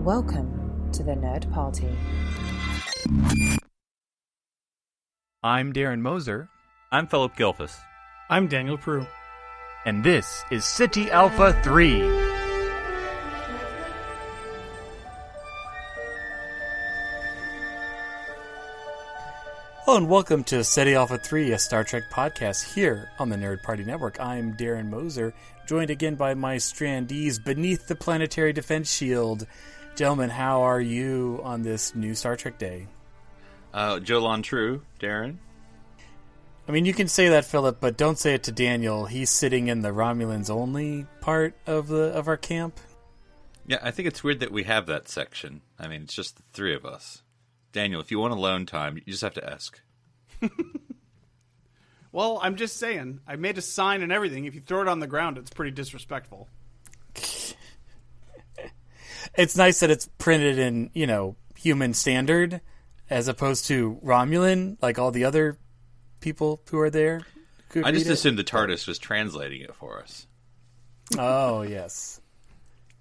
Welcome to the Nerd Party. I'm Darren Moser. I'm Philip Gilfus. I'm Daniel Prue. And this is City Alpha 3. Hello and welcome to City Alpha 3, a Star Trek podcast here on the Nerd Party Network. I'm Darren Moser, joined again by my strandees beneath the planetary defense shield. Gentlemen, how are you on this new Star Trek day? Jolon True, Darren. I mean, you can say that, Philip, but don't say it to Daniel. He's sitting in the Romulans only part of our camp. Yeah, I think it's weird that we have that section. I mean, it's just the three of us. Daniel, if you want alone time, you just have to ask. Well, I'm just saying. I made a sign and everything. If you throw it on the ground, it's pretty disrespectful. It's nice that it's printed in, human standard as opposed to Romulan, like all the other people who are there. I just assumed the TARDIS was translating it for us. Oh, yes.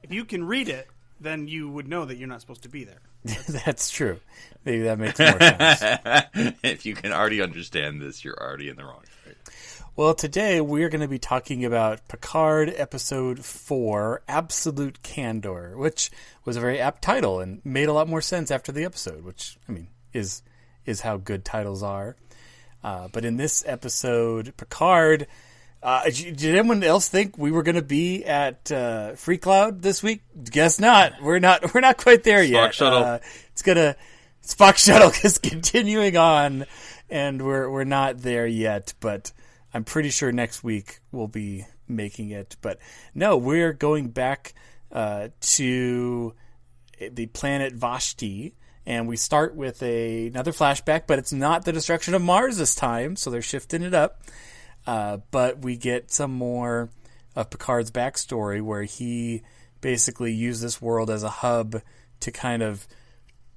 If you can read it, then you would know that you're not supposed to be there. That's true. Maybe that makes more sense. If you can already understand this, you're already in the wrong place. Well, today we're going to be talking about Picard Episode 4, Absolute Candor, which was a very apt title and made a lot more sense after the episode, which, I mean, is how good titles are. But in this episode, Picard... did anyone else think we were going to be at Free Cloud this week? Guess not. We're not quite there yet. Shuttle. Spock Shuttle is continuing on, and we're not there yet. But I'm pretty sure next week we'll be making it. But no, we're going back to the planet Vashti, and we start with another flashback. But it's not the destruction of Mars this time, so they're shifting it up. But we get some more of Picard's backstory where he basically used this world as a hub to kind of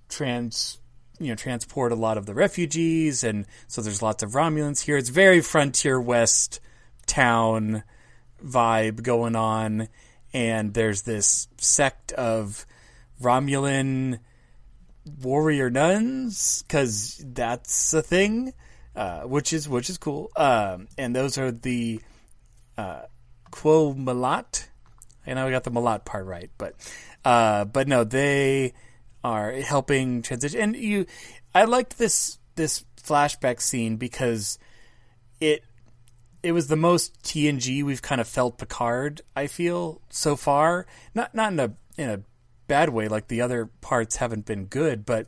transport a lot of the refugees. And so there's lots of Romulans here. It's very Frontier West town vibe going on. And there's this sect of Romulan warrior nuns, because that's a thing. Which is cool. And those are the Quo Malat. I know I got the Malat part right, but no, they are helping transition. And I liked this flashback scene because it was the most TNG we've kind of felt Picard, I feel, so far. Not in a bad way, like the other parts haven't been good, but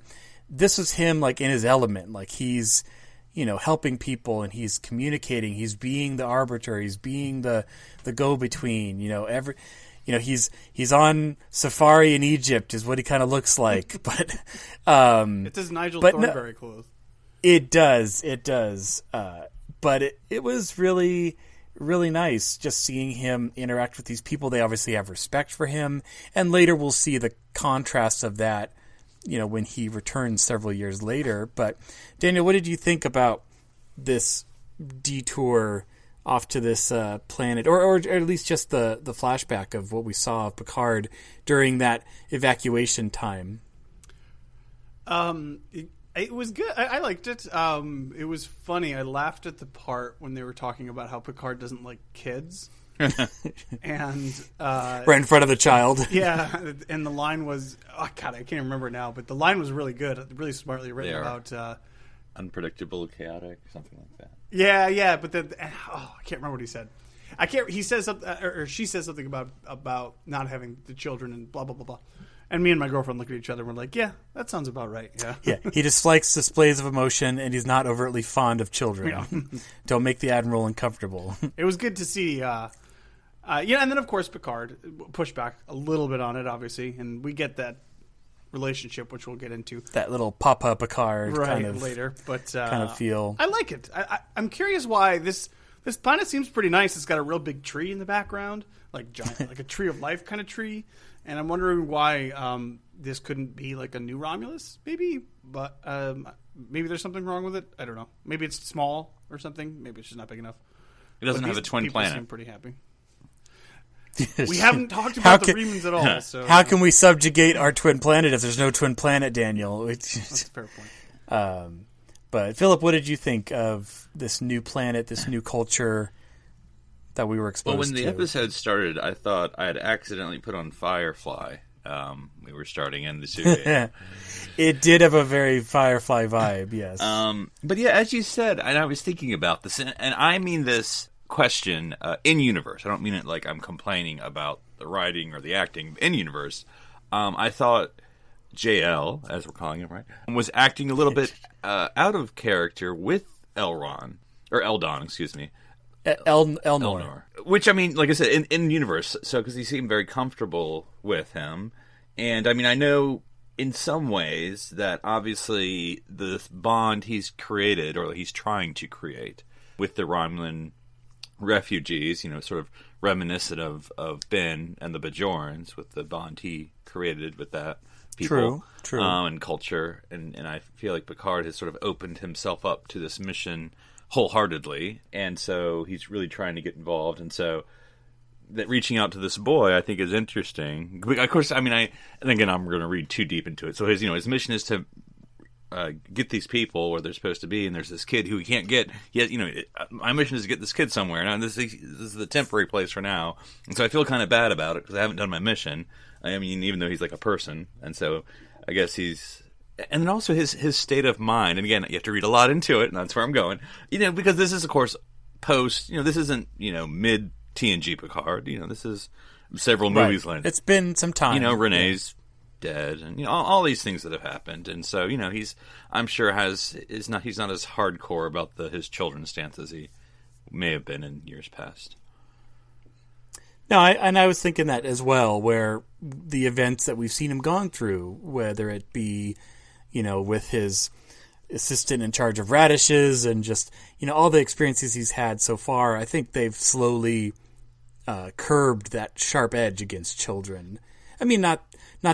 this was him like in his element, like he's helping people, and he's communicating. He's being the arbiter. He's being the go-between. He's on safari in Egypt, is what he kind of looks like. But it does Nigel Thornberry clothes. It does. But it was really, really nice just seeing him interact with these people. They obviously have respect for him, and later we'll see the contrast of that. When he returns several years later. But Daniel, what did you think about this detour off to this planet, or at least just the flashback of what we saw of Picard during that evacuation time? It was good. I liked it. It was funny. I laughed at the part when they were talking about how Picard doesn't like kids. And right in front of the child. Yeah, and the line was, oh God, I can't remember now, but the line was really good, really smartly written about unpredictable, chaotic, something like that. Yeah, but then I can't remember what he said. He says something, or she says something about not having the children and blah blah blah blah. And me and my girlfriend look at each other and we're like, yeah, that sounds about right. Yeah. He dislikes displays of emotion, and he's not overtly fond of children. Yeah. Don't make the Admiral uncomfortable. It was good to see. And then, of course, Picard pushed back a little bit on it, obviously, and we get that relationship, which we'll get into. That little Papa Picard kind of later, but kind of feel. I like it. I'm curious why this planet seems pretty nice. It's got a real big tree in the background, like giant, like a tree of life kind of tree, and I'm wondering why this couldn't be like a new Romulus, maybe, but maybe there's something wrong with it. I don't know. Maybe it's small or something. Maybe it's just not big enough. It doesn't have a twin planet. Seem pretty happy. We haven't talked How about the can- Remans at all. So How can we subjugate our twin planet if there's no twin planet, Daniel? That's a fair point. But Philip, what did you think of this new planet, this new culture that we were exposed Well, when the to? episode started, I thought I had accidentally put on Firefly. We were starting in the studio. It did have a very Firefly vibe, yes. But yeah, as you said, and I was thinking about this, and I mean this question in universe. I don't mean it like I'm complaining about the writing or the acting. In universe, I thought JL, as we're calling him, right, was acting a little bit out of character with Eldon, excuse me. Elnor. Which, I mean, like I said, in universe, so because he seemed very comfortable with him. And, I mean, I know in some ways that obviously the bond he's created, or he's trying to create, with the Romulan refugees, sort of reminiscent of Ben and the Bajorans, with the bond he created with that people. True. And culture. And I feel like Picard has sort of opened himself up to this mission wholeheartedly, and so he's really trying to get involved, and so that reaching out to this boy I think is interesting. Of course, I mean, and again, I'm going to read too deep into it. So his mission is to get these people where they're supposed to be, and there's this kid who he can't get yet. My mission is to get this kid somewhere. Now this is the temporary place for now, and so I feel kind of bad about it because I haven't done my mission. I mean, even though he's like a person, and so I guess he's. And then also his state of mind, and again, you have to read a lot into it, and that's where I'm going. Because this is, of course, post. This isn't mid TNG Picard. This is several movies later. It's been some time. Renee's dead, and all these things that have happened, and so I'm sure he's not as hardcore about his children's stance as he may have been in years past. No, I was thinking that as well, where the events that we've seen him gone through, whether it be with his assistant in charge of radishes and just, all the experiences he's had so far, I think they've slowly curbed that sharp edge against children. I mean, not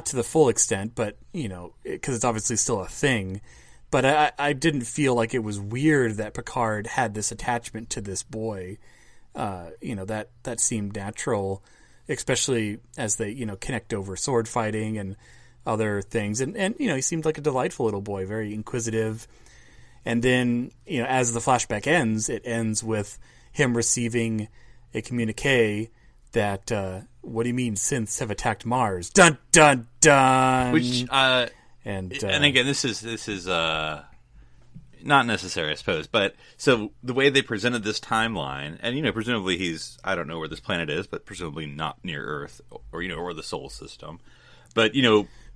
to the full extent, but, because it's obviously still a thing. But I didn't feel like it was weird that Picard had this attachment to this boy. That seemed natural, especially as they, connect over sword fighting and other things, and he seemed like a delightful little boy, very inquisitive. And then as the flashback ends, it ends with him receiving a communique that what do you mean synths have attacked Mars? Dun dun dun. Which and again, this is not necessary, I suppose, but so the way they presented this timeline, and presumably he's, I don't know where this planet is, but presumably not near Earth or the Sol system, but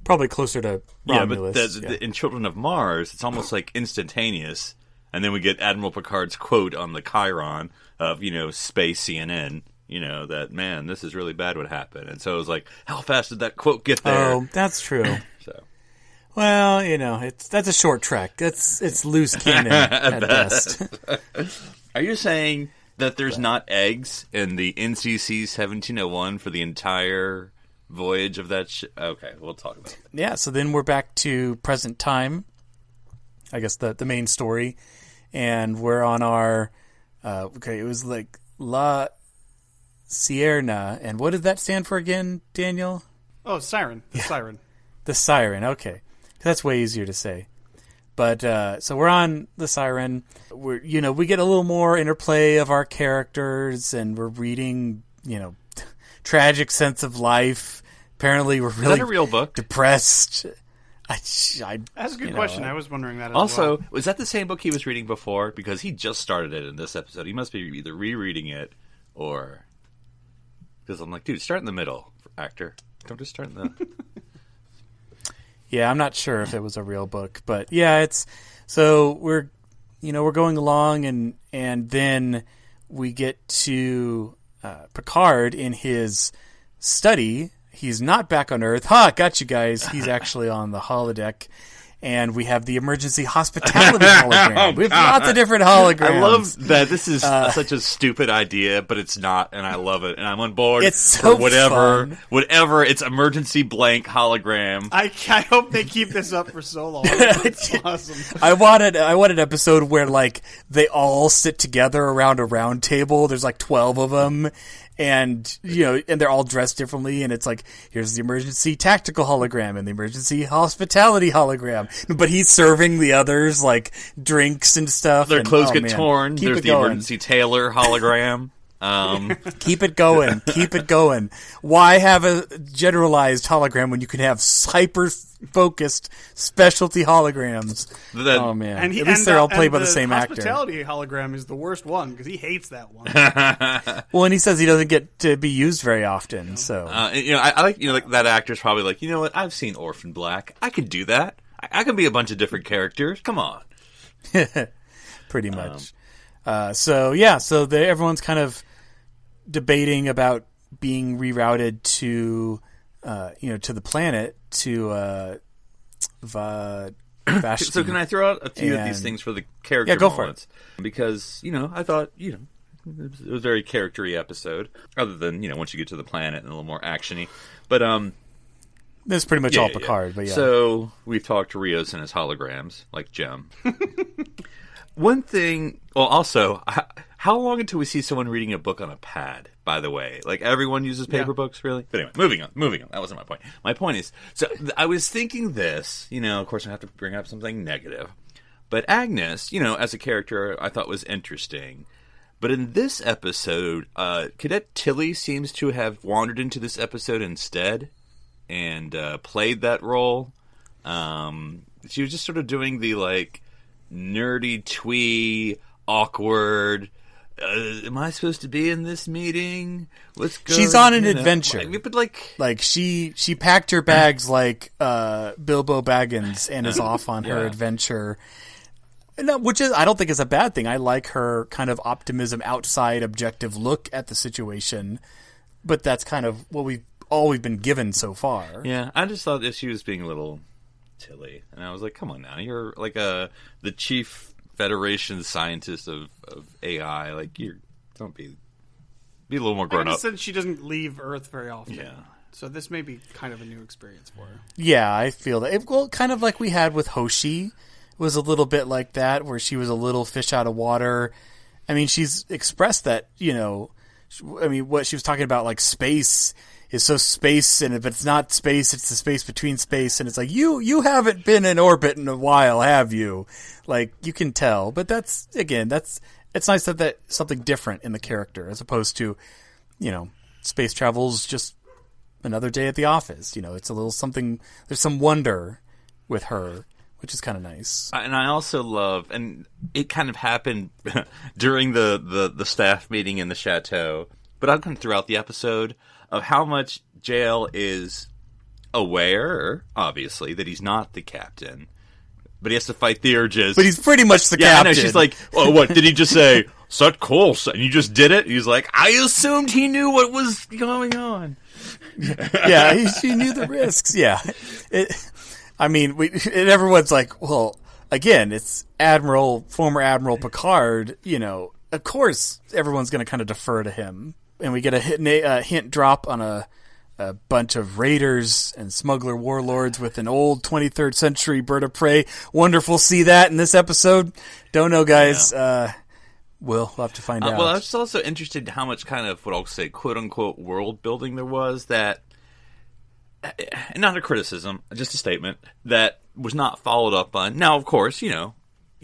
probably closer to Romulus. But in Children of Mars, it's almost like instantaneous. And then we get Admiral Picard's quote on the Chiron of, space CNN, that, man, this is really bad what happened. And so it was like, how fast did that quote get there? Oh, that's true. So, well, that's a short trek. It's loose cannon at best. Are you saying that there's not eggs in the NCC 1701 for the entire voyage of that Okay, we'll talk about it. Yeah, so then we're back to present time, I guess the main story, and we're on our it was like La Sierra, and what did that stand for again, Daniel? Oh, Siren. Siren. The Siren, okay. That's way easier to say. But so we're on the Siren. We get a little more interplay of our characters, and we're reading, tragic sense of life. Apparently, we're really Is that a real book? Depressed. That's a good question. I was wondering that as also, well. was that the same book he was reading before? Because he just started it in this episode. He must be either rereading it or... Because I'm like, dude, start in the middle, actor. Don't just start in the... Yeah, I'm not sure if it was a real book. But yeah, it's... So we're going along, and then we get to Picard in his study. He's not back on Earth. Got you guys. He's actually on the holodeck. And we have the emergency hospitality hologram. We have lots of different holograms. I love that this is such a stupid idea, but it's not, and I love it. And I'm on board it's so for whatever. Fun. Whatever, it's emergency blank hologram. I hope they keep this up for so long. It's awesome. I want an episode where, like, they all sit together around a round table. There's like 12 of them. and and they're all dressed differently, and it's like, here's the emergency tactical hologram and the emergency hospitality hologram, but he's serving the others like drinks and stuff. Their and, clothes get torn. Keep There's it the going. emergency tailor hologram. Keep it going. Keep it going. Why have a generalized hologram when you can have hyper-focused specialty holograms? Oh, man. At least they're all played by the same actor. The hospitality hologram is the worst one because he hates that one. Well, and he says he doesn't get to be used very often. So I like like that actor's probably like, you know what? I've seen Orphan Black. I could do that. I can be a bunch of different characters. Come on. Pretty much. So everyone's kind of debating about being rerouted to to the planet to Vashti. So can I throw out a few of these things for the character moments? For it. Because I thought it was a very character-y episode, other than once you get to the planet and a little more actiony. But that's pretty much all Picard. But yeah. So we've talked to Rios and his holograms, like Jem. One thing. Well, also, how long until we see someone reading a book on a pad? By the way, like everyone uses paper books, really. But anyway, moving on. That wasn't my point. My point is, so I was thinking this. Of course, I have to bring up something negative. But Agnes, as a character, I thought was interesting. But in this episode, Cadet Tilly seems to have wandered into this episode instead and played that role. She was just sort of doing the nerdy, twee, awkward. Am I supposed to be in this meeting? What's going? She's on an adventure, but she packed her bags like Bilbo Baggins and is off on her adventure. No, which is I don't think is a bad thing. I like her kind of optimism, outside, objective look at the situation, but that's kind of what we've been given so far. Yeah, I just thought that she was being a little Tilly, and I was like, come on now, you're like the chief Federation scientist of AI, like don't be a little more grown up. Said she doesn't leave Earth very often. Yeah, so this may be kind of a new experience for her. Yeah, I feel that. Well, kind of like we had with Hoshi, was a little bit like that, where she was a little fish out of water. I mean, she's expressed that what she was talking about, like space is so space, and if it's not space, it's the space between space, and it's like you haven't been in orbit in a while, have you? Like, you can tell, but it's nice that that's something different in the character as opposed to space travel's just another day at the office. It's a little something. There's some wonder with her, which is kind of nice. And I also love, and it kind of happened during the staff meeting in the chateau, but I've come throughout the episode of how much JL is aware, obviously, that he's not the captain, but he has to fight the urges. But he's pretty much the captain. I know. She's like, oh, what, did he just say, set course, and you just did it? He's like, I assumed he knew what was going on. Yeah, she knew the risks, yeah. Everyone's like, well, again, it's former Admiral Picard, of course everyone's going to kind of defer to him. And we get a hint drop on a bunch of raiders and smuggler warlords with an old 23rd century bird of prey. Wonderful to see that in this episode. Don't know, guys. Yeah. We'll have to find out. Well, I was also interested in how much kind of what I'll say, quote-unquote, world building there was that, not a criticism, just a statement, that was not followed up on. Now, of course, you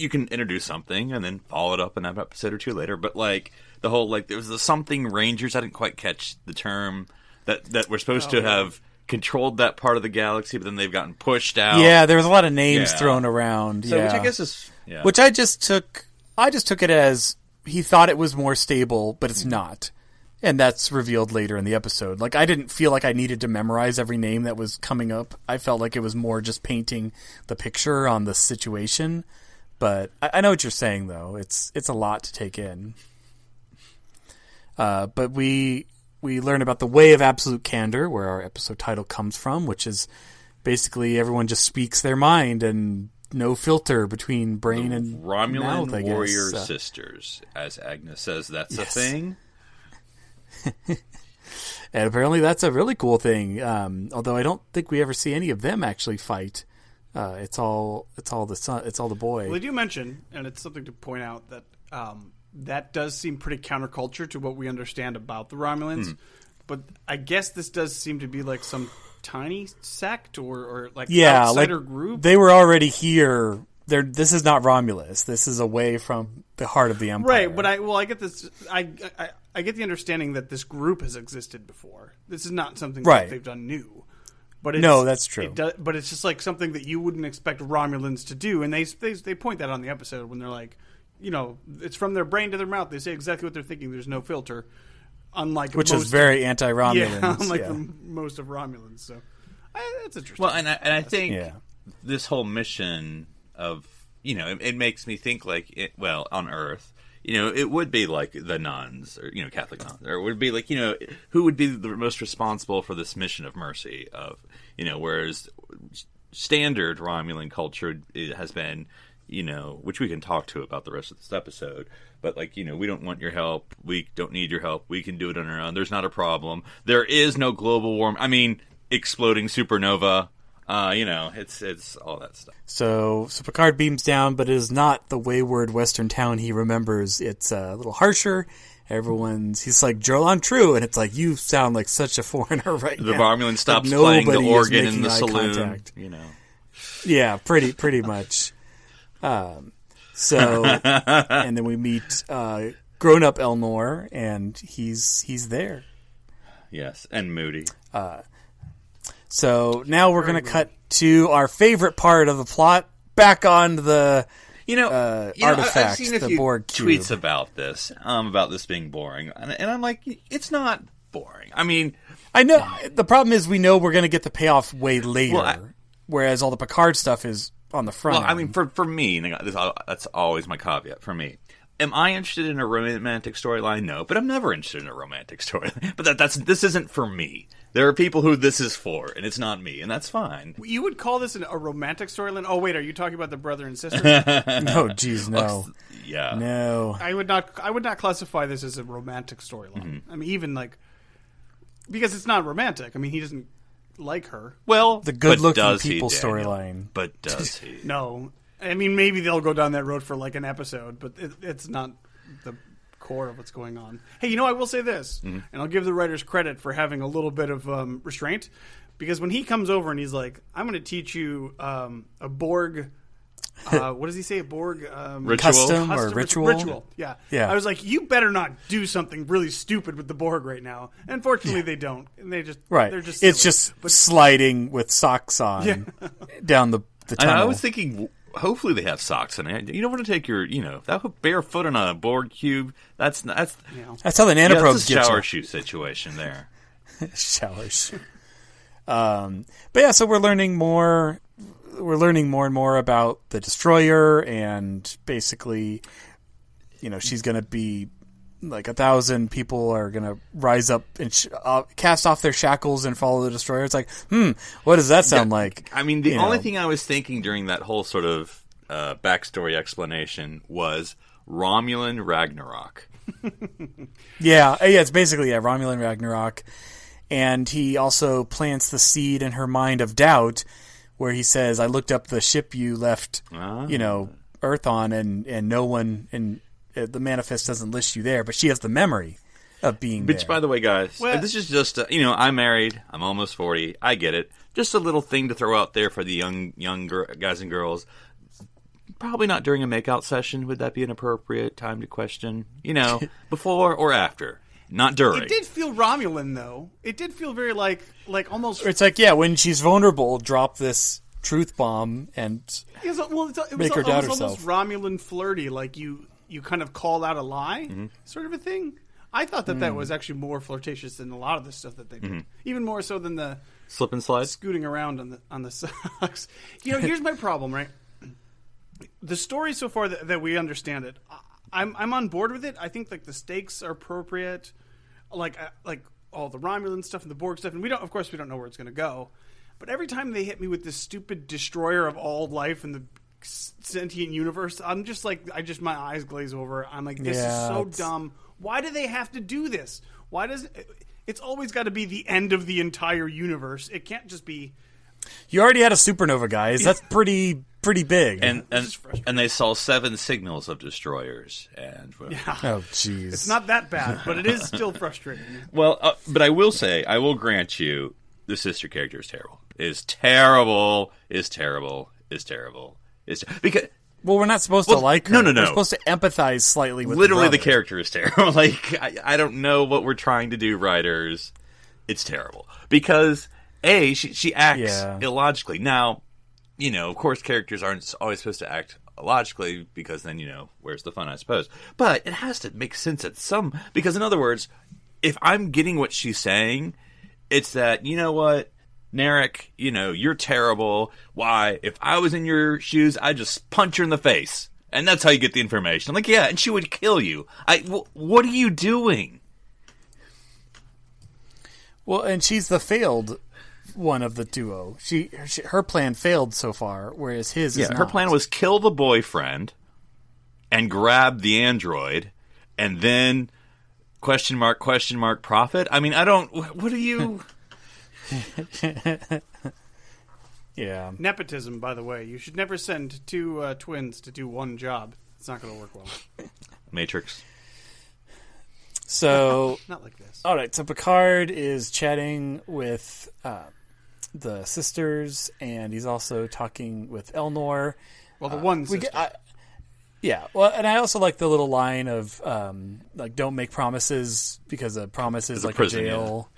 can introduce something and then follow it up in an episode or two later, but the whole, there was the something Rangers, I didn't quite catch the term, that we're supposed to have controlled that part of the galaxy, but then they've gotten pushed out. Yeah, there was a lot of names thrown around. So, which I guess is... Yeah. Which I just took it as he thought it was more stable, but it's not. And that's revealed later in the episode. I didn't feel like I needed to memorize every name that was coming up. I felt like it was more just painting the picture on the situation. But I know what you're saying, though. It's a lot to take in. But we learn about the way of absolute candor, where our episode title comes from, which is basically everyone just speaks their mind and no filter between brain and Romulan mouth, I guess. warrior sisters, as Agnes says. That's a thing. And apparently that's a really cool thing. Although I don't think we ever see any of them actually fight. It's all the boy. Well, they do mention, and it's something to point out, that that does seem pretty counterculture to what we understand about the Romulans. But I guess this does seem to be like some tiny sect or like outsider group. They were already here. This is not Romulus. This is away from the heart of the Empire. Right, but I get this. I get the understanding that this group has existed before. This is not something that they've done new. But no, that's true. But it's just like something that you wouldn't expect Romulans to do, and they point that on the episode when they're like, it's from their brain to their mouth. They say exactly what they're thinking. There's no filter, which is very anti-Romulans. Yeah, unlike most of Romulans. So that's interesting. Well, and I think this whole mission of it makes me think like on Earth. It would be like the nuns, or Catholic nuns, or it would be like who would be the most responsible for this mission of mercy of whereas standard Romulan culture has been which we can talk to about the rest of this episode, but like we don't want your help, we don't need your help, we can do it on our own. There's not a problem. There is no global warming. I mean, exploding supernova. It's all that stuff. So Picard beams down, but it is not the wayward Western town he remembers. It's a little harsher. He's like, Jorlon True, and it's like, you sound like such a foreigner right now. The Romulan stops playing the organ in the saloon. Contact. Yeah, pretty much. And then we meet grown-up Elnor, and he's there. Yes, and Moody. So now we're going to cut to our favorite part of the plot, back on the artifact, I've seen a the few Borg cube. tweets about this being boring, and I'm like, it's not boring. I mean, I know the problem is we know we're going to get the payoff way later, whereas all the Picard stuff is on the front. Well, I mean, for me, and that's always my caveat. For me, am I interested in a romantic storyline? No, but I'm never interested in a romantic storyline. But this isn't for me. There are people who this is for, and it's not me, and that's fine. You would call this a romantic storyline? Oh, wait, are you talking about the brother and sister? No, geez, no. Yeah. No. I would not classify this as a romantic storyline. Mm-hmm. I mean, even like, because it's not romantic. I mean, he doesn't like her. Well, the good-looking people storyline. But does he? No. I mean, maybe they'll go down that road for like an episode, but it's not the core of what's going on. Hey, I will say this, and I'll give the writers credit for having a little bit of restraint, because when he comes over and he's like, I'm going to teach you a Borg, what does he say, a Borg ritual? Custom or ritual? Ritual, yeah. I was like, you better not do something really stupid with the Borg right now. Unfortunately, they don't. And they're just silly. It's just sliding with socks on down the tunnel. I was thinking, hopefully they have socks in it. You don't want to take your, that barefoot on a Borg cube. That's how the nanoprobes get shower shoe situation there. Shower shoe. But yeah, so we're learning more. We're learning more and more about the destroyer, and basically, she's going to be like 1,000 people are going to rise up and cast off their shackles and follow the destroyer. It's like, what does that sound like? I mean, the only thing I was thinking during that whole sort of backstory explanation was Romulan Ragnarok. Yeah, it's basically Romulan Ragnarok. And he also plants the seed in her mind of doubt, where he says, I looked up the ship you left, Earth on, and no one, and the manifest doesn't list you there, but she has the memory of being there. Which, by the way, guys, this is just, I'm married, I'm almost 40, I get it. Just a little thing to throw out there for the young guys and girls. Probably not during a makeout session. Would that be an appropriate time to question? Before or after? Not during. It did feel Romulan, though. It did feel very like almost. It's like, when she's vulnerable, drop this truth bomb and make her doubt herself. Almost Romulan flirty, like you kind of call out a lie, sort of a thing. I thought that was actually more flirtatious than a lot of the stuff that they did, even more so than the slip and slide, scooting around on the socks. Here's my problem, right? The story so far that we understand it, I'm on board with it. I think like the stakes are appropriate, like all the Romulan stuff and the Borg stuff, and we don't know where it's going to go. But every time they hit me with this stupid destroyer of all life in the sentient universe, I'm just like, my eyes glaze over. I'm like, this is so dumb. Why do they have to do this? Why does it's always got to be the end of the entire universe? It can't just be. You already had a supernova, guys. That's pretty pretty big. And they saw 7 signals of destroyers. And oh, jeez. It's not that bad, but it is still frustrating. Well, but I will say, I will grant you, the sister character is terrible. Is terrible. Is terrible. Is terrible. Is because. Well, we're not supposed to like her. No. We're supposed to empathize slightly with literally the character is terrible. Like, I don't know what we're trying to do, writers. It's terrible. Because, A, she acts illogically. Now, of course characters aren't always supposed to act illogically because then, where's the fun, I suppose. But it has to make sense at some... Because, in other words, if I'm getting what she's saying, it's that, you know what... Narek, you're terrible. Why? If I was in your shoes, I'd just punch her in the face. And that's how you get the information. I'm like, yeah, and she would kill you. What are you doing? Well, and she's the failed one of the duo. Her plan failed so far, whereas his is not. Her plan was kill the boyfriend and grab the android and then question mark, profit? I mean, what are you... Yeah. Nepotism, by the way. You should never send 2 twins to do one job. It's not going to work well. Matrix. So... Not like this. All right, so Picard is chatting with the sisters, and he's also talking with Elnor. Well, the one sister. Well, and I also like the little line of, don't make promises, because a promise is like a prison, jail. Yeah.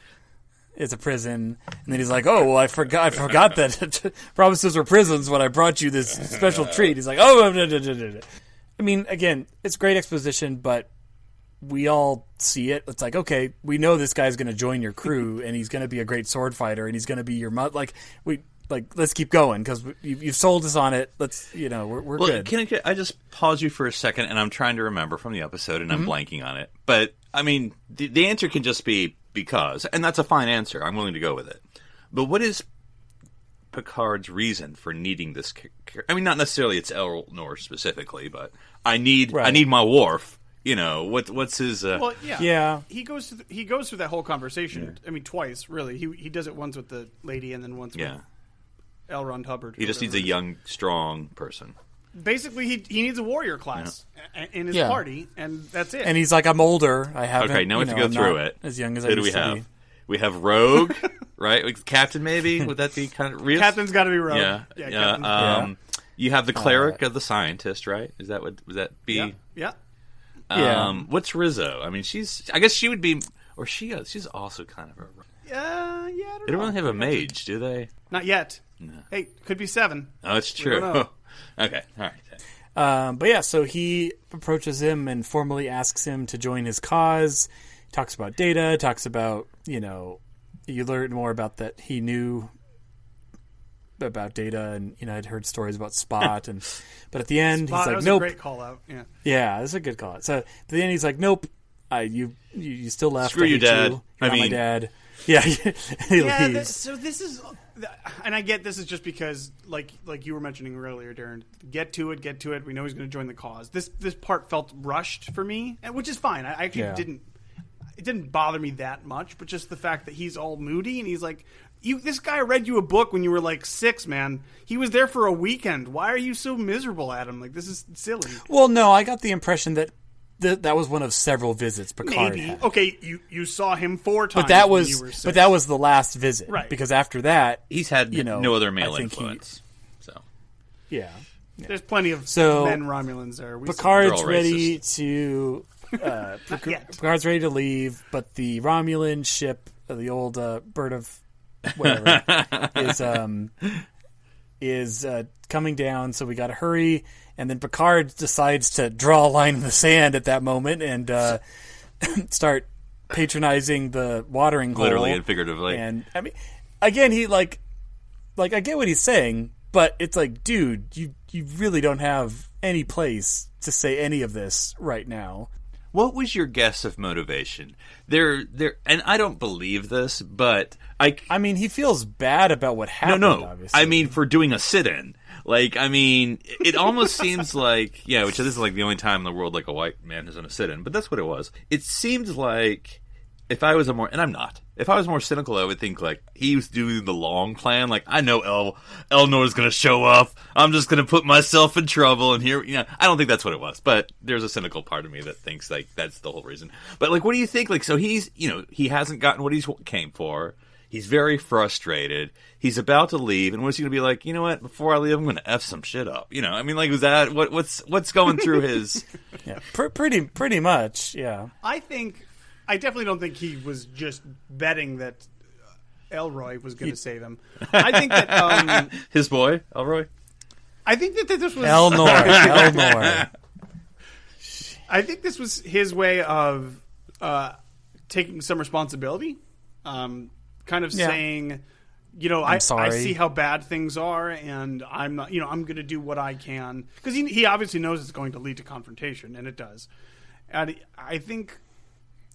It's a prison. And then he's like, oh, well, I forgot that promises were prisons when I brought you this special treat. He's like, oh, I mean, again, it's great exposition, but we all see it. It's like, okay, we know this guy's going to join your crew, and he's going to be a great sword fighter, and he's going to be your let's keep going, because you've sold us on it. Let's, we're good. Can I just pause you for a second, and I'm trying to remember from the episode, and I'm blanking on it. But, I mean, the answer can just be because, and that's a fine answer. I'm willing to go with it. But what is Picard's reason for needing this character? I mean, not necessarily it's Elnor specifically, but I need my Worf. What's his? Well, yeah. He goes through that whole conversation. Yeah. I mean, twice really. He does it once with the lady, and then once with L. Ron Hubbard. He just needs a young, strong person. Basically, he needs a warrior class in his party, and that's it. And he's like, I'm older. I haven't. Okay, now we have to go through it. As young as I used to be. Who do we have? We have Rogue, right? Captain, maybe? Would that be kind of real? Captain's got to be Rogue. Yeah. You have the cleric of the scientist, right? Is that would that be? Yeah. What's Rizzo? I mean, I guess she would be, or she's also kind of a. I don't know. They don't really have a mage, do they? Not yet. No. Hey, could be 7. Oh, it's true. Okay, all right. But yeah, so he approaches him and formally asks him to join his cause. Talks about Data, talks about, you learn more about that he knew about Data, and, I'd heard stories about Spot, but at the end, Spot, he's like, that was nope. a great call out, yeah. Yeah, that's a good call out. So at the end, he's like, nope, you still left. Screw you, Dad. You're not my dad. Yeah, he leaves. So this is... And I get this is just because, like you were mentioning earlier, Darren, get to it. We know he's going to join the cause. This part felt rushed for me, which is fine. I actually it didn't bother me that much, but just the fact that he's all moody and he's like, this guy read you a book when you were like 6, man. He was there for a weekend. Why are you so miserable, Adam? Like, this is silly. Well, no, I got the impression that that was one of several visits Picard had. Okay, you saw him 4 times. But that was the last visit, right? Because after that, he's had no other male influence. Yeah. There's plenty of men Romulans there. Picard's ready to. Picard's ready to leave, but the Romulan ship, the old bird of whatever, is coming down. So we got to hurry. And then Picard decides to draw a line in the sand at that moment and start patronizing the watering hole. Literally and figuratively. And, I mean, again, he, I get what he's saying, but it's like, dude, you really don't have any place to say any of this right now. What was your guess of motivation? There, and I don't believe this, but I mean, he feels bad about what happened, obviously. I mean, for doing a sit-in. It almost seems like, which this is the only time in the world a white man has done a sit-in, but that's what it was. It seemed like if I was and I'm not. If I was more cynical, I would think like he was doing the long plan. Like I know Elnor's going to show up. I'm just going to put myself in trouble. And here, I don't think that's what it was. But there's a cynical part of me that thinks like that's the whole reason. But like, what do you think? Like, so he's, he hasn't gotten what he came for. He's very frustrated. He's about to leave, and what's he going to be like? You know what? Before I leave, I'm going to F some shit up. I mean, like, was that what's going through his? Yeah, pretty much. Yeah. I definitely don't think he was just betting that Elroy was going to save him. I think that his boy Elroy. I think that this was Elnor. I think this was his way of taking some responsibility. Kind of saying, I see how bad things are, and I'm not, I'm going to do what I can, because he obviously knows it's going to lead to confrontation, and it does. And I think,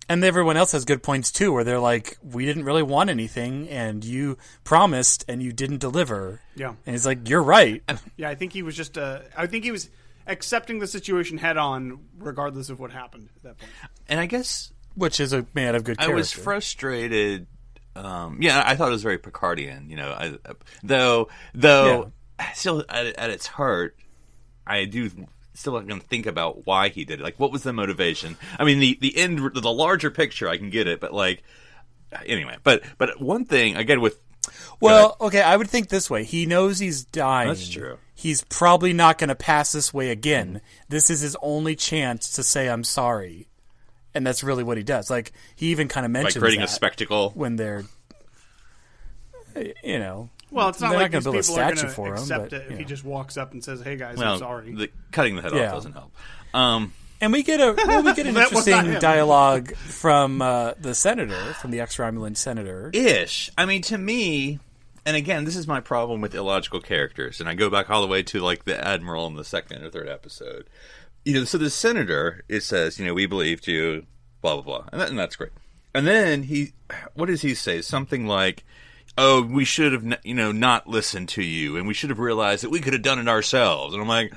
and everyone else has good points too, where they're like, we didn't really want anything, and you promised, and you didn't deliver. Yeah, and he's like, you're right. Yeah, I think he was just I think he was accepting the situation head on, regardless of what happened at that point. And I guess, which is a man of good character. I was frustrated. I thought it was very Picardian, though still at its heart, I do still going to think about why he did it. Like, what was the motivation? I mean, the end, the larger picture, I can get it, but like, anyway, but one thing again with, okay, I would think this way. He knows he's dying. That's true. He's probably not going to pass this way again. This is his only chance to say, I'm sorry. And that's really what he does. Like, he even kind of mentions by creating a spectacle when they're, well, it's not like these people are going to accept it if he just walks up and says, "Hey guys, I'm sorry." Cutting the head off doesn't help. And we get an interesting dialogue from the senator, from the ex-Romulan senator. Ish. I mean, to me, and again, this is my problem with illogical characters, and I go back all the way to like the admiral in the second or third episode. So the senator, it says, we believed you, blah, blah, blah. And that's great. And then what does he say? Something like, oh, we should have, not listened to you, and we should have realized that we could have done it ourselves. And I'm like,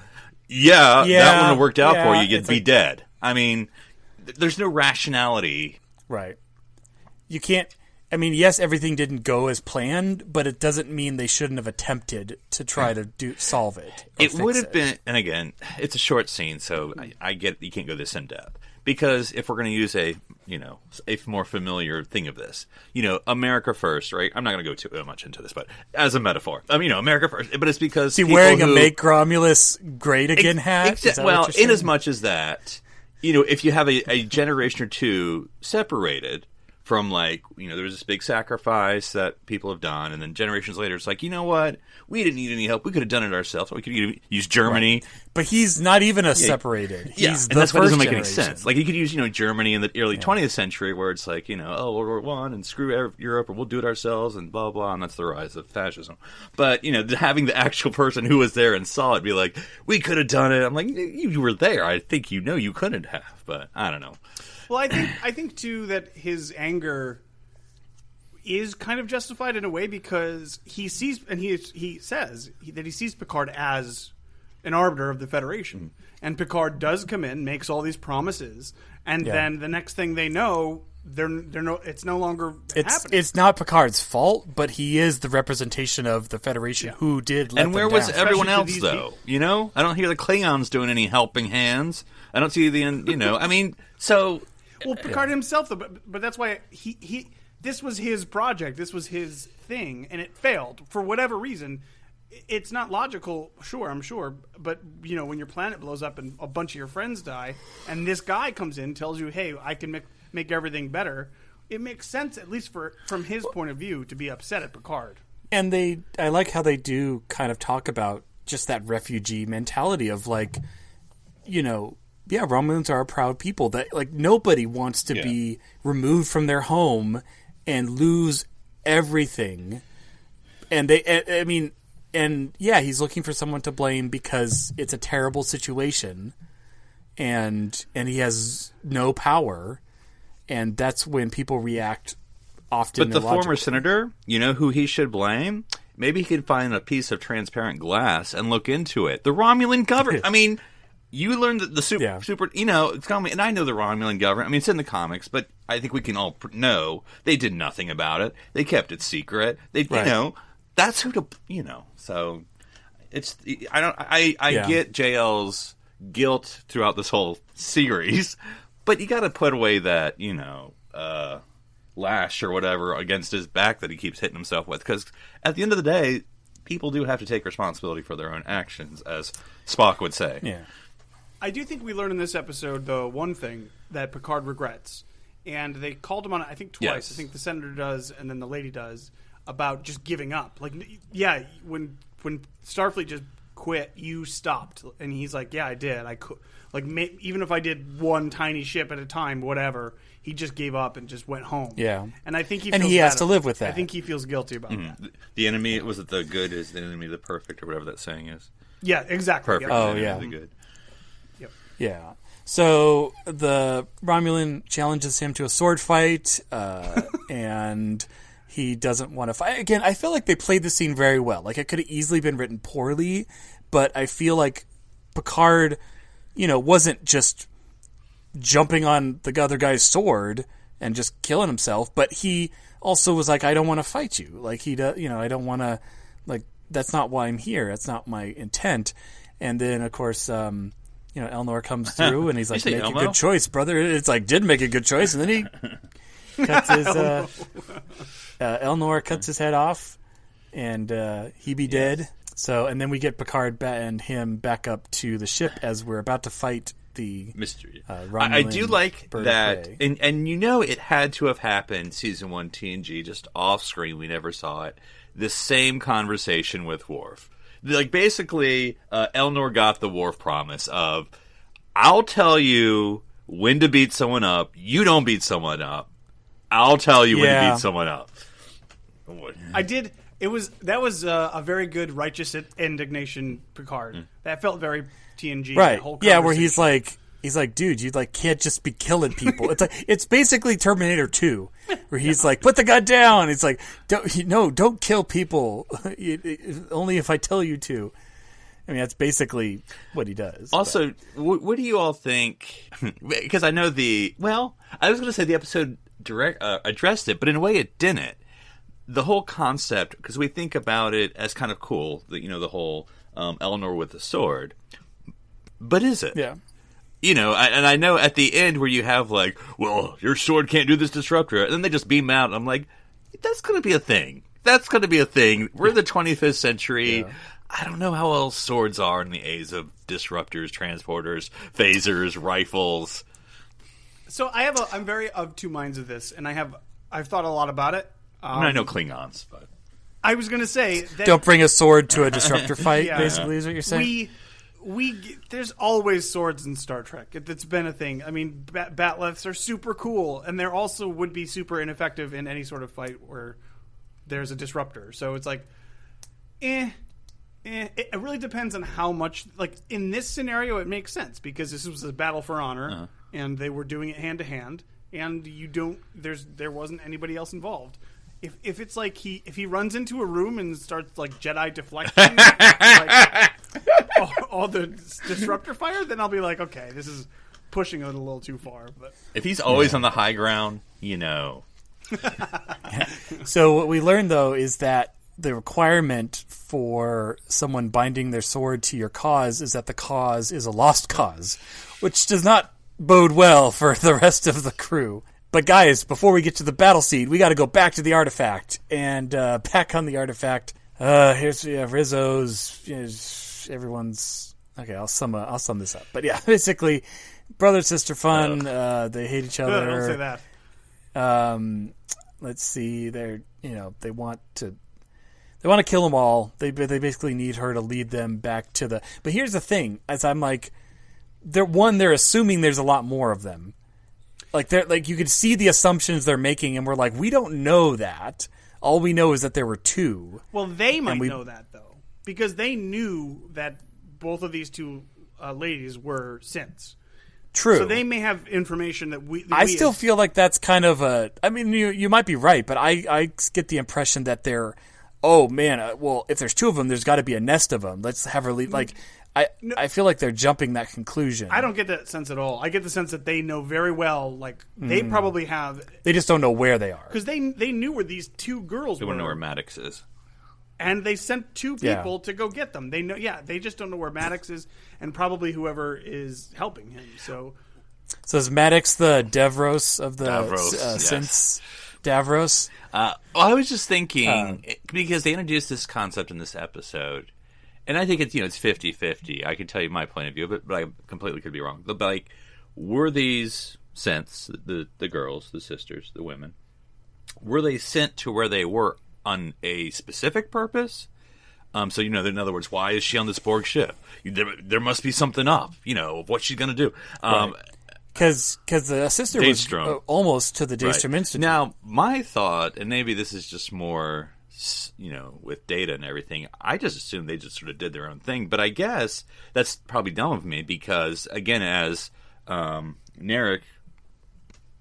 that wouldn't have worked out for you. You'd be dead. I mean, there's no rationality. Right. You can't, yes, everything didn't go as planned, but it doesn't mean they shouldn't have attempted to try to solve it. It would have been, and again, it's a short scene, so I get you can't go this in depth. Because if we're going to use a more familiar thing of this, America first, right? I'm not going to go too much into this, but as a metaphor, America first. But it's because wearing a "Make Romulus Great Again" hat. In as much as that, if you have a generation or two separated from there was this big sacrifice that people have done, and then generations later, it's like, you know what? We didn't need any help. We could have done it ourselves. We could use Germany. Right. But he's not even separated. He's and that's why it doesn't make any sense. Like, you could use, Germany in the early 20th century, where it's like, World War I, and screw Europe, or we'll do it ourselves, and blah, blah, and that's the rise of fascism. But, having the actual person who was there and saw it be like, we could have done it. I'm like, you were there. I think you couldn't have, but I don't know. Well, I think too that his anger is kind of justified in a way, because he sees, and he says that he sees Picard as an arbiter of the Federation, and Picard does come in, makes all these promises, and then the next thing they know, it's no longer happening. It's not Picard's fault, but he is the representation of the Federation who did let them down. And where was everyone else, though? I don't hear the Klingons doing any helping hands. I don't see the so. Well, Picard himself, though, but that's why he this was his project, this was his thing, and it failed for whatever reason. It's not logical, I'm sure, but when your planet blows up and a bunch of your friends die, and this guy comes in, tells you, "Hey, I can make everything better," it makes sense, at least from his point of view, to be upset at Picard. And I like how they do kind of talk about just that refugee mentality of Romulans are a proud people that nobody wants to be removed from their home and lose everything. And he's looking for someone to blame because it's a terrible situation, and he has no power, and that's when people react often. But the former senator, who he should blame? Maybe he could find a piece of transparent glass and look into it. The Romulan government. You learn that the super, you know, it's coming, and I know the Romulan government. I mean, it's in the comics, but I think we can all know they did nothing about it. They kept it secret. You know, that's who to, you know. So it's I get JL's guilt throughout this whole series, but you got to put away that, you know, lash or whatever against his back that he keeps hitting himself with, because at the end of the day, people do have to take responsibility for their own actions, as Spock would say. Yeah. I do think we learned in this episode, though, one thing that Picard regrets. And they called him on it, I think, twice. Yes. I think the senator does, and then the lady does, about just giving up. Like, yeah, when Starfleet just quit, you stopped. And he's like, yeah, I did. I could, like, even if I did one tiny ship at a time, whatever, he just gave up and just went home. Yeah. And I think he has to live with that. I think he feels guilty about that. The enemy, was it the good is the enemy of the perfect, or whatever that saying is? Yeah, exactly. Perfect. Yep. Oh, is the yeah. enemy of the good. Yeah. So the Romulan challenges him to a sword fight, and he doesn't want to fight. Again, I feel like they played the scene very well. Like, it could have easily been written poorly, but I feel like Picard, you know, wasn't just jumping on the other guy's sword and just killing himself, but he also was like, I don't want to fight you. Like, he does, you know, I don't want to, like, that's not why I'm here. That's not my intent. And then, of course, you know, Elnor comes through, and he's like, make a good choice, brother. It's like, did make a good choice. And then he cuts his, Elnor cuts his head off, and he be dead. So, and then we get Picard and him back up to the ship as we're about to fight the mystery. I do like that, and you know, it had to have happened season 1 TNG, just off screen. We never saw it. The same conversation with Worf. Like, basically, Elnor got the Worf promise of, I'll tell you when to beat someone up. You don't beat someone up. I'll tell you when to beat someone up. I did. That was a very good righteous indignation Picard. That felt very TNG. Right. Yeah, where he's like, dude, you like can't just be killing people. It's like, it's basically Terminator 2, where he's like, put the gun down. It's like, don't kill people. Only if I tell you to. I mean, that's basically what he does. Also, what do you all think? Because I know I was going to say the episode addressed it, but in a way it didn't. The whole concept, because we think about it as kind of cool, the whole Elnor with the sword. But is it? Yeah. You know, and I know at the end where you have like, well, your sword can't do this disruptor, and then they just beam out, and I'm like, that's going to be a thing. That's going to be a thing. We're in the 25th century. Yeah. I don't know how else swords are in the age of disruptors, transporters, phasers, rifles. So I'm very of two minds of this, and I've thought a lot about it. I know Klingons, but I was going to say that don't bring a sword to a disruptor fight. Basically, is what you're saying. There's always swords in Star Trek. It's been a thing. I mean, batleths are super cool, and they're also would be super ineffective in any sort of fight where there's a disruptor. So it's like, It really depends on how much. Like, in this scenario, it makes sense because this was a battle for honor, and they were doing it hand to hand, and there wasn't anybody else involved. If it's like if he runs into a room and starts like Jedi deflecting like, all the disruptor fire, then I'll be like, okay, this is pushing it a little too far. But if he's always on the high ground, you know. So what we learned though is that the requirement for someone binding their sword to your cause is that the cause is a lost cause, which does not bode well for the rest of the crew. But guys, before we get to the battle scene, we got to go back to the artifact. And back on the artifact, here's Rizzo's. Everyone's okay. I'll sum this up. But yeah, basically, brother sister fun. They hate each other. Don't say that. Let's see. They want to kill them all. They basically need her to lead them back to the. But here's the thing: as I'm like, they're assuming there's a lot more of them. Like you could see the assumptions they're making, and we're like, we don't know that. All we know is that there were two. Well, they might know that though, because they knew that both of these two ladies were synths. True. So they may have information that I still feel like that's kind of a. I mean, you might be right, but I get the impression that they're. Oh man, well, if there's two of them, there's got to be a nest of them. Let's have her lead. Like, I feel like they're jumping that conclusion. I don't get that sense at all. I get the sense that they know very well, like, they probably have... They just don't know where they are. Because they knew where these two girls were. They want to know where Maddox is. And they sent two people to go get them. They know, they just don't know where Maddox is, and probably whoever is helping him. So is Maddox the Davros of the Davros, synths? Davros? I was just thinking, because they introduced this concept in this episode, and I think it's 50-50. I can tell you my point of view, but I completely could be wrong. But like, were these synths, the girls, the sisters, the women, were they sent to where they were on a specific purpose? So, in other words, why is she on this Borg ship? There must be something up, of what she's going to do. Because the sister was almost to the Daystrom Institute. Now, my thought, and maybe this is just more, with data and everything, I just assumed they just sort of did their own thing. But I guess that's probably dumb of me because, again, as Narek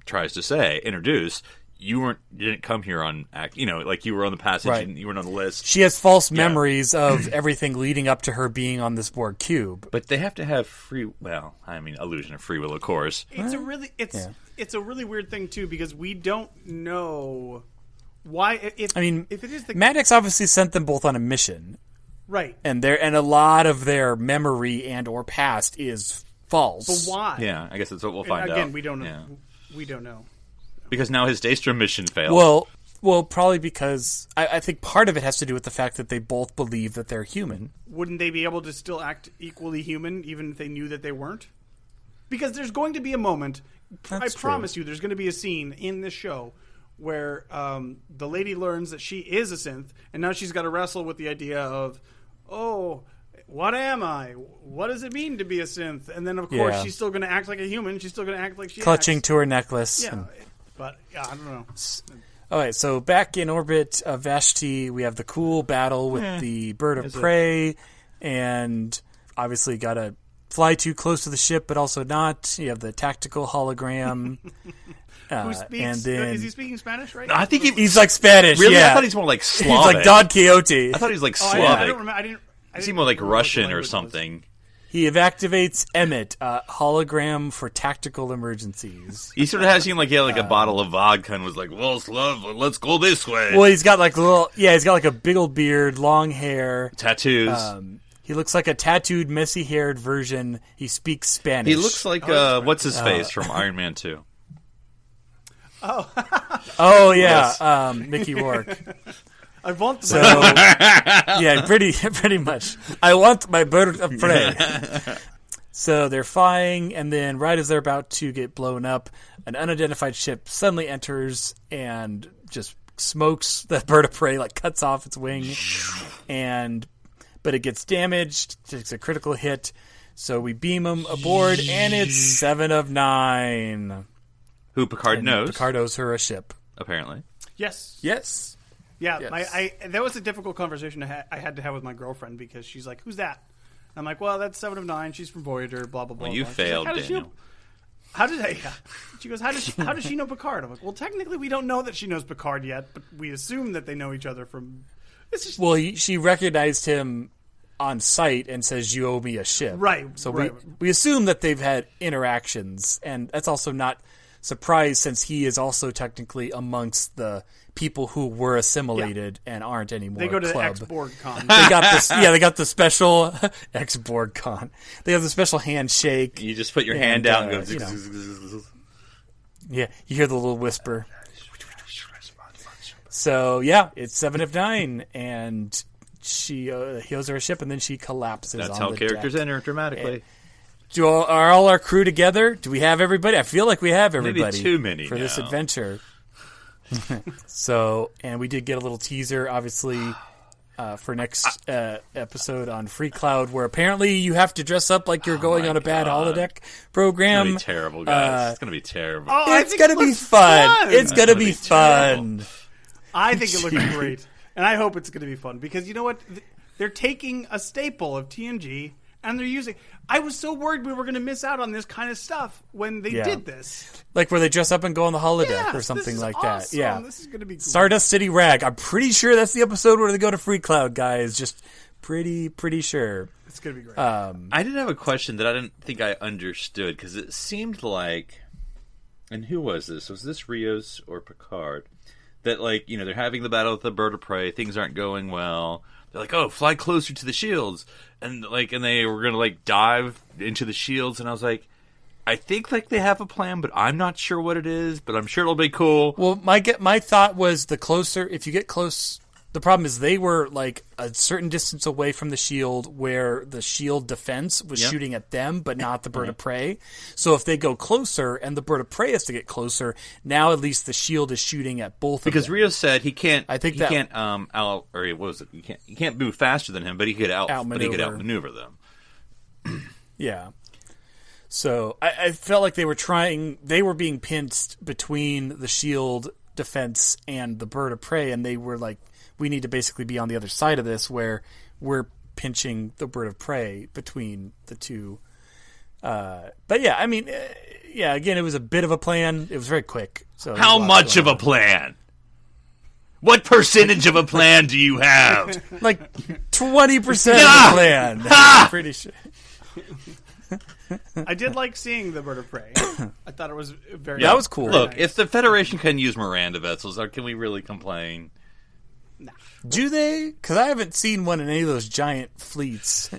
tries to introduce, you didn't come here on act, like you were on the passage and you weren't on the list. She has false memories of everything leading up to her being on this Borg cube. But they have to have illusion of free will, of course. It's a really weird thing too, because we don't know why. If it is the Maddox obviously sent them both on a mission, right? And a lot of their memory and or past is false. But why? Yeah, I guess that's what we'll find out. Again, we don't know. Yeah. We don't know. Because now his Daystrom mission failed. Well, probably because I think part of it has to do with the fact that they both believe that they're human. Wouldn't they be able to still act equally human even if they knew that they weren't? Because there's going to be a moment, I promise you, there's going to be a scene in this show where the lady learns that she is a synth, and now she's got to wrestle with the idea of, what am I? What does it mean to be a synth? And then, of course, she's still going to act like a human. She's still going to act like she clutching acts. To her necklace. Yeah. But, I don't know. All right, so back in orbit of Vashti, we have the cool battle with the bird of prey, and obviously got to fly too close to the ship, but also not. You have the tactical hologram. Who speaks? And then, is he speaking Spanish right no, now? I think he's like Spanish. Really? Yeah. I thought he's more like Slavic. He's like Don Quixote. I thought he was like Slavic. I don't remember. I didn't seemed more like Russian or something. He activates Emmett, hologram for tactical emergencies. He sort of has him like a bottle of vodka and was like, "Well, Slav, let's go this way." Well, he's got like a big old beard, long hair, tattoos. He looks like a tattooed, messy-haired version. He speaks Spanish. He looks like what's his face from Iron Man 2. Oh yeah, yes. Mickey Rourke. I want so yeah, pretty much. I want my bird of prey. So they're flying, and then right as they're about to get blown up, an unidentified ship suddenly enters and just smokes the bird of prey, like cuts off its wing, but it gets damaged, takes a critical hit. So we beam them aboard, and it's 7 of 9. Who Picard knows. Picard owes her a ship, apparently. Yes. Yeah, yes. That was a difficult conversation I had to have with my girlfriend because she's like, "Who's that?" I'm like, "Well, that's 7 of 9. She's from Voyager." Blah blah blah. Well, you failed, like, Daniel. How did I? Yeah. She goes, "How does she know Picard?" I'm like, "Well, technically, we don't know that she knows Picard yet, but we assume that they know each other from." Well, she recognized him on sight and says, "You owe me a ship." Right. So right. we assume that they've had interactions, and that's also not surprised since he is also technically amongst the people who were assimilated and aren't anymore. They go to club. the ex-Borg con. They got this. Yeah, they got the special ex-Borg con. They have the special handshake. You just put your hand out and go. Yeah, you hear the little whisper. So yeah, it's 7 of 9, and he owes her a ship, and then she collapses. That's on how the characters deck. Enter dramatically. Are all our crew together? Do we have everybody? I feel like we have everybody. Maybe too many for now. This adventure. So, and we did get a little teaser, obviously, for next episode on Free Cloud, where apparently you have to dress up like you're going on a bad holodeck program. It's going to be terrible, guys. It's going to be terrible. It's going to be fun. It's going to be fun. I think it looks great, and I hope it's going to be fun because you know what? They're taking a staple of TNG. And they're using. I was so worried we were going to miss out on this kind of stuff when they did this. Like where they dress up and go on the holodeck or something like awesome. that. Yeah, this is going to be cool. Stardust City Rag. I'm pretty sure that's the episode where they go to Free Cloud, guys. Just pretty sure. It's going to be great. I did have a question that I didn't think I understood, because it seemed like, and who was this? Was this Rios or Picard? That, like, you know, they're having the battle with the bird of prey. Things aren't going well. They're like, oh, fly closer to the shields. And they were going to, like, dive into the shields. And I was like, I think, like, they have a plan, but I'm not sure what it is. But I'm sure it'll be cool. Well, my thought was if you get close... The problem is they were, like, a certain distance away from the shield where the shield defense was shooting at them, but not the bird of prey. So if they go closer and the bird of prey has to get closer, now at least the shield is shooting at both of them. Because Rios said he can't. He can't move faster than him, but he could outmaneuver them. Yeah. So I felt like they were being pinched between the shield defense and the bird of prey, and they were like, we need to basically be on the other side of this where we're pinching the bird of prey between the two. But yeah, I mean, again, it was a bit of a plan. It was very quick. So how much of a plan? What percentage of a plan do you have? Like 20% of the plan. I'm pretty sure. I did like seeing the bird of prey. I thought it was very. That was cool. Look, nice. if the Federation can use Miranda vessels, can we really complain? Nah. Do they? Because I haven't seen one in any of those giant fleets.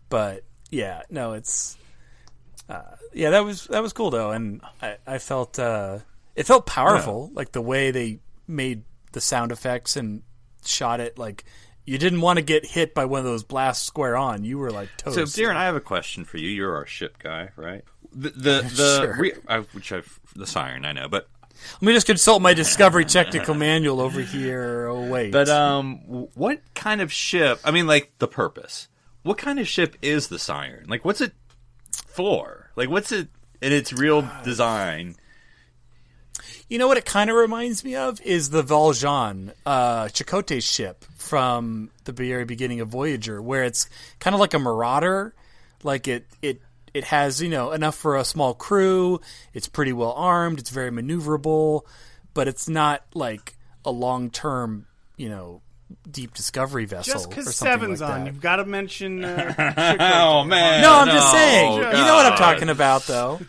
But yeah, no, it's that was cool though, and I felt it felt powerful, like the way they made the sound effects and shot it. Like you didn't want to get hit by one of those blasts square on. You were like toast. So, Darren, I have a question for you. You're our ship guy, right? The Sure. siren, I know, but. Let me just consult my Discovery technical manual over here. Oh, wait. But what kind of ship... I mean, like, the purpose. What kind of ship is the Siren? Like, what's it for? Like, what's it in its real design? You know what it kind of reminds me of? Is the Valjean, Chakotay's ship from the very beginning of Voyager, where it's kind of like a marauder. Like, it has, you know, enough for a small crew. It's pretty well armed. It's very maneuverable, but it's not like a long-term, you know, deep discovery vessel. Just because Seven's like on, that. you've got to mention. Oh man! No, I'm just saying. God. You know what I'm talking about, though.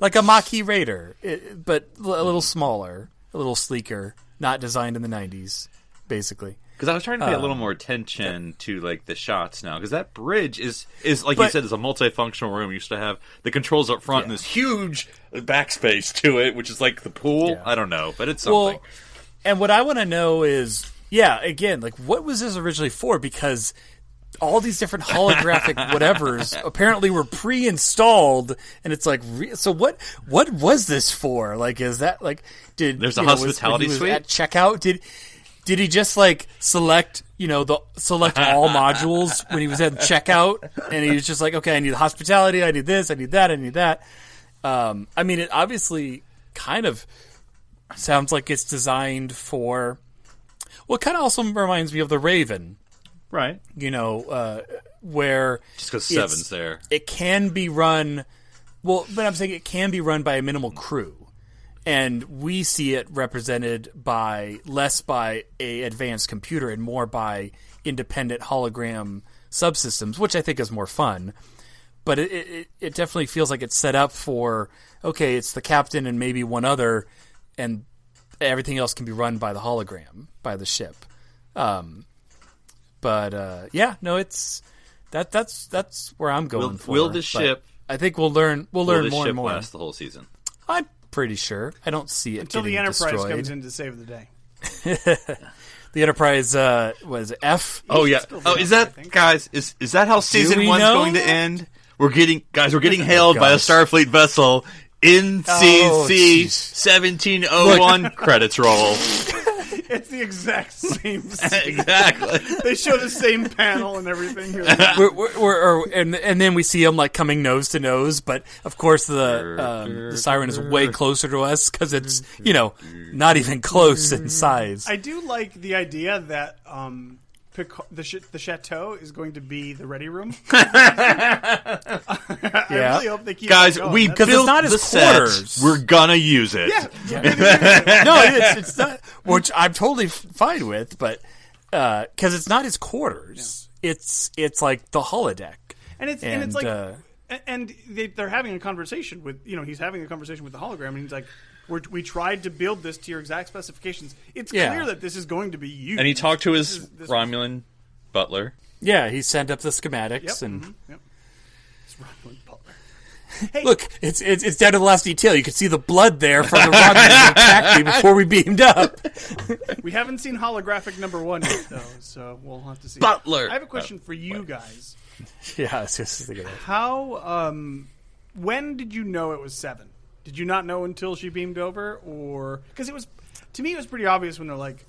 Like a Maquis Raider, but a little smaller, a little sleeker, not designed in the 90s, basically. Because I was trying to pay a little more attention to like the shots now, because that bridge is like you said, is a multifunctional room. It used to have the controls up front and this huge backspace to it, which is like the pool. Yeah. I don't know, but it's something. Well, and what I want to know is, again, like what was this originally for? Because all these different holographic whatevers apparently were pre-installed, and it's like, so what was this for? Like, is that like there's a hospitality suite at checkout? Did he just like select all modules when he was at checkout, and he was just like, okay, I need hospitality, I need this, I need that, I need that. I mean, it obviously kind of sounds like it's designed for. Well, it kind of also reminds me of the Raven, right? You know, where just because Seven's there, it can be run. Well, but I'm saying it can be run by a minimal crew. And we see it represented less by a advanced computer and more by independent hologram subsystems, which I think is more fun. But it definitely feels like it's set up for, okay, it's the captain and maybe one other, and everything else can be run by the hologram, by the ship. It's that's where I'm going for. Will the ship? I think we'll learn more and more. Will last the whole season? I'm pretty sure. I don't see it until getting the Enterprise destroyed. comes in to save the day. The Enterprise was F. Oh yeah. Oh, is that guys? Is that how season one's going to end? We're getting hailed by a Starfleet vessel. NCC 1701 credits roll. It's the exact same scene. Exactly. They show the same panel and everything. And then we see them like coming nose to nose, but of course the siren is way closer to us because it's not even close in size. I do like the idea that the chateau is going to be the ready room. I really hope they keep guys, it going. we Because built it's not the his set. quarters. We're gonna use it. Yeah. No, it's not. Which I'm totally fine with, but because it's not his quarters. Yeah. It's like the holodeck. And it's like... And they're having a conversation with, he's having a conversation with the hologram, and he's like, we tried to build this to your exact specifications. It's clear that this is going to be used. And he talked to his Romulan butler. Yeah, he sent up the schematics. It's Romulan butler. Hey. Look, it's down to the last detail. You can see the blood there from the Romulans that attacked me before we beamed up. We haven't seen holographic number 1 yet, though, so we'll have to see. Butler! I have a question for you guys. Yeah, I was just thinking that. How, when did you know it was 7? Did you not know until she beamed over? Or, because to me it was pretty obvious when they're like,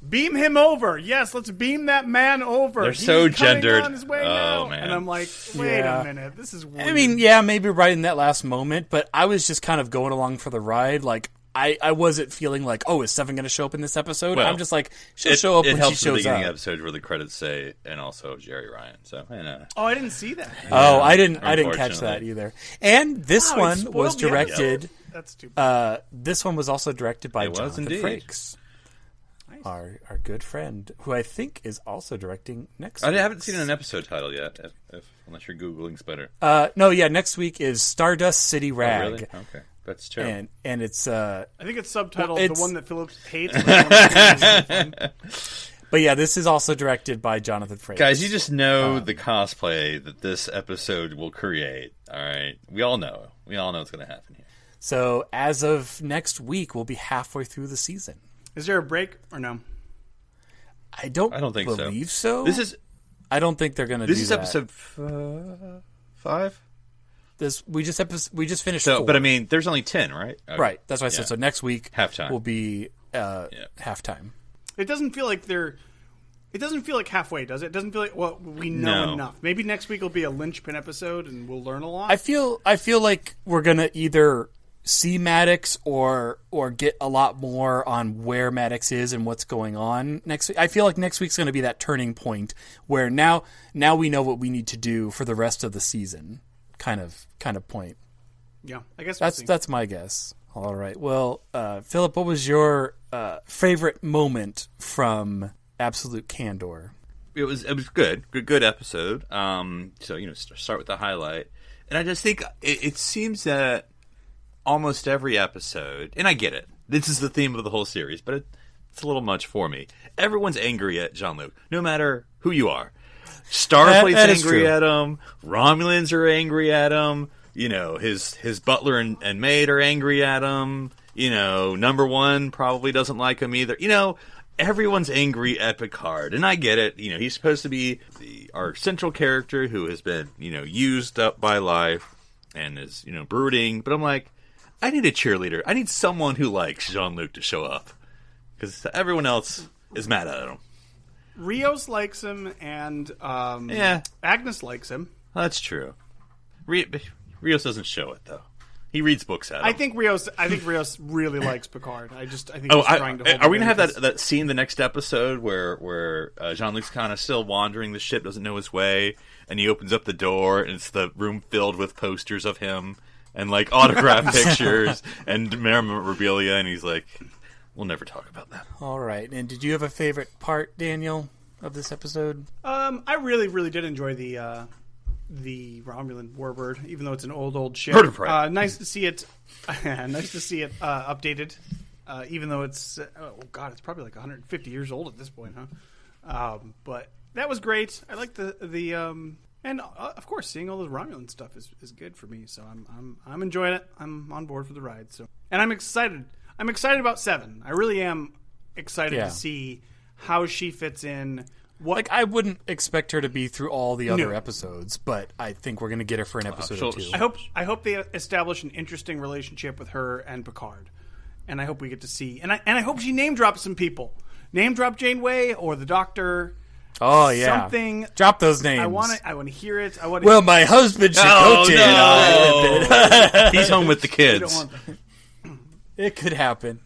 beam him over. Yes, let's beam that man over. They're so gendered. On his way now. Man. And I'm like, wait a minute, this is weird. I mean, yeah, maybe right in that last moment, but I was just kind of going along for the ride. Like, I wasn't feeling like, oh, is Seven going to show up in this episode? I'm just like, she'll show up when she shows up. It helps in the beginning episode where the credits say, and also Jerry Ryan. So, I didn't see that. Oh, I didn't catch that either. And this one was directed. That's too bad. This one was also directed by Jonathan Frakes. Nice. Our good friend, who I think is also directing next week. I haven't seen an episode title yet, unless you're Googling better. No, next week is Stardust City Rag. Oh, really? Okay. That's true. And it's... I think it's subtitled The One That Phillips Hates. But yeah, this is also directed by Jonathan Frakes. Guys, you just know the cosplay that this episode will create. All right? We all know. We all know what's going to happen here. So as of next week, we'll be halfway through the season. Is there a break or no? I don't believe so. I don't think they're going to do that. This is episode 5? We just finished 4. But I mean, there's only 10, right? Okay. Right. That's why I said. So next week halftime will be halftime. It doesn't feel like It doesn't feel like halfway, does it? It doesn't feel like we know enough. Maybe next week will be a linchpin episode and we'll learn a lot. I feel like we're gonna either see Maddox or get a lot more on where Maddox is and what's going on next week. I feel like next week's going to be that turning point where now we know what we need to do for the rest of the season kind of point. Yeah, I guess that's my guess. All right. Well, Philip, what was your favorite moment from Absolute Candor? It was good episode. So start with the highlight, and I just think it seems that almost every episode, and I get it, this is the theme of the whole series, but it's a little much for me. Everyone's angry at Jean-Luc, no matter who you are. Starfleet's angry at him. Romulans are angry at him. His butler and maid are angry at him. Number one probably doesn't like him either. Everyone's angry at Picard, and I get it. He's supposed to be our central character who has been, used up by life and is, brooding. But I'm like, I need a cheerleader. I need someone who likes Jean-Luc to show up, because everyone else is mad at him. Rios likes him, and Agnes likes him. That's true. Rios doesn't show it though. He reads books at him. I think Rios really likes Picard. I think he's trying to hold are we going to have that scene the next episode where Jean-Luc's kind of still wandering the ship, doesn't know his way, and he opens up the door, and it's the room filled with posters of him, and like autograph pictures, and memorabilia, and he's like, we'll never talk about that. All right. And did you have a favorite part, Daniel, of this episode? I really, really did enjoy the Romulan Warbird, even though it's an old ship. Bird of prey. Nice to see it. Nice to see it updated, even though it's it's probably like 150 years old at this point, huh? But that was great. I like the and of course seeing all the Romulan stuff is good for me. So I'm enjoying it. I'm on board for the ride. So, and I'm excited. I'm excited about 7. I really am excited to see how she fits in. I wouldn't expect her to be through all the other episodes, but I think we're going to get her for an episode or 2. I hope they establish an interesting relationship with her and Picard, and I hope we get to see. And I hope she name drops some people. Name drop Janeway or the Doctor. Oh yeah, something. Drop those names. I want to hear it. Well, my husband should go to. He's home with the kids. It could happen.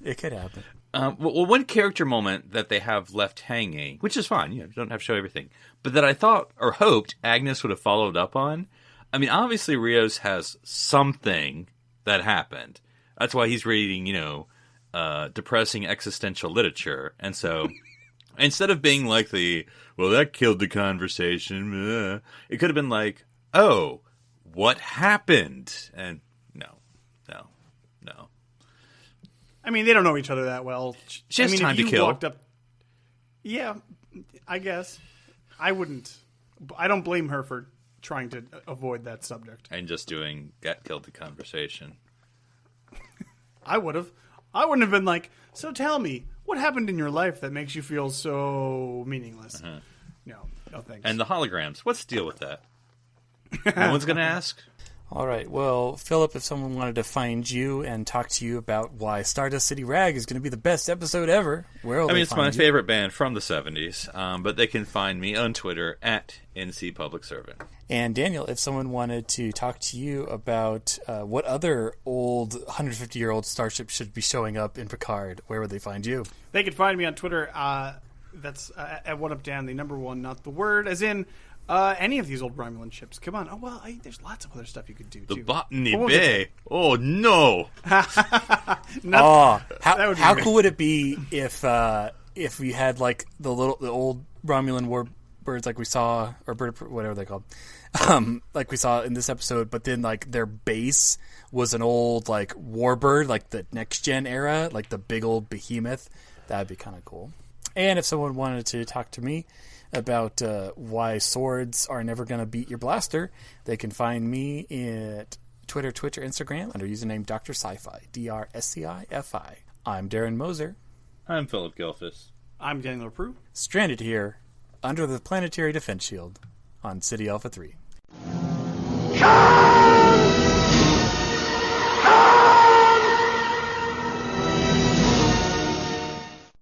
Well, one character moment that they have left hanging, which is fine, you don't have to show everything, but that I thought or hoped Agnes would have followed up on. I mean, obviously Rios has something that happened. That's why he's reading, depressing existential literature, and so Instead of being like well, that killed the conversation, it could have been like, oh, what happened? And no. I mean, they don't know each other that well. She has time if you to kill. Walked up, yeah, I guess. I wouldn't. I don't blame her for trying to avoid that subject. And just doing that killed the conversation. I would have. I wouldn't have been like, so tell me, what happened in your life that makes you feel so meaningless? No thanks. And the holograms, what's the deal with that? No one's going to ask? All right. Well, Philip, if someone wanted to find you and talk to you about why Stardust City Rag is going to be the best episode ever, where will they it's find my you? favorite band from the 70s, but they can find me on Twitter at NC Public Servant. And Daniel, if someone wanted to talk to you about what other old 150-year-old starship should be showing up in Picard, where would they find you? They can find me on Twitter. That's at One Up Down, the number one, not the word, as in any of these old Romulan ships. Come on. Oh, well, there's lots of other stuff you could do, The too. Botany Bay. Oh, no. How be cool would it be if we had like the old Romulan warbirds like we saw, or whatever they're called, like we saw in this episode, but then like their base was an old like warbird, like the next gen era, like the big old behemoth. That'd be kind of cool. And if someone wanted to talk to me about why swords are never going to beat your blaster, they can find me at Twitter, Instagram under username Dr. Sci-Fi, DRSCIFI. I'm Darren Moser. I'm Philip Gilfus. I'm Daniel LaPrue. Stranded here under the planetary defense shield on City Alpha 3.